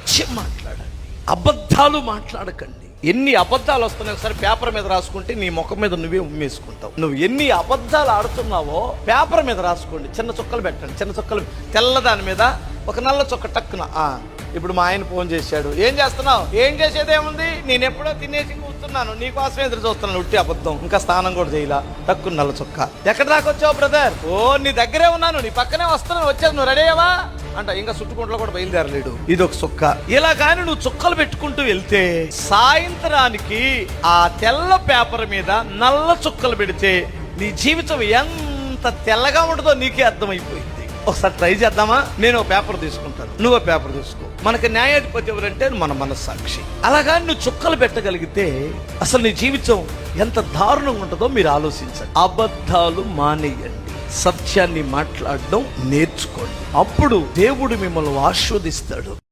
సత్యం మాట్లాడండి, అబద్ధాలు మాట్లాడకండి. ఎన్ని అబద్ధాలు వస్తున్నాయి ఒకసారి పేపర్ మీద రాసుకుంటే నీ ముఖం మీద నువ్వే ఉమ్మేసుకుంటావు. నువ్వు ఎన్ని అబద్ధాలు ఆడుతున్నావో పేపర్ మీద రాసుకోండి, చిన్న చుక్కలు పెట్టండి. చిన్న చుక్కలు తెల్లదాని మీద ఒక నల్ల చుక్క టక్కున. ఇప్పుడు మా ఆయన ఫోన్ చేశాడు, ఏం చేస్తున్నావు? ఏం చేసేదేముంది, నేను ఎప్పుడో తినేసి కూర్చున్నాను, నీకోసం ఎదురు చూస్తున్నాను. ఉట్టి అబద్ధం, ఇంకా స్నానం కూడా చేయలా. టక్కు నల్ల చుక్క. ఎక్కడ దాకా వచ్చావు బ్రదర్? ఓ నీ దగ్గరే ఉన్నాను, నీ పక్కనే వస్తున్నాను, వచ్చేది. నువ్వు రెడీ అయ్యావా అంట. ఇంకా చుట్టుకుంట్లో కూడా బయలుదేరలేడు. ఇది ఒక చుక్క. ఇలా కానీ నువ్వు చుక్కలు పెట్టుకుంటూ వెళ్తే సాయంత్రానికి ఆ తెల్ల పేపర్ మీద నల్ల చుక్కలు పెడితే నీ జీవితం ఎంత తెల్లగా ఉంటుందో నీకే అర్థమైపోయింది. ఒకసారి ట్రై చేద్దామా? నేను ఒక పేపర్ తీసుకుంటాను, నువ్వు పేపర్ తీసుకో. మనకి న్యాయాధిపతి ఎవరంటే మన మనస్సాక్షి. అలాగా నువ్వు చుక్కలు పెట్టగలిగితే అసలు నీ జీవితం ఎంత దారుణంగా ఉంటుందో మీరు ఆలోచించండి. అబద్ధాలు మానేయండి, సత్యాన్ని మాట్లాడడం నేర్చుకోండి. అప్పుడు దేవుడు మిమ్మల్ని ఆశీర్వదిస్తాడు.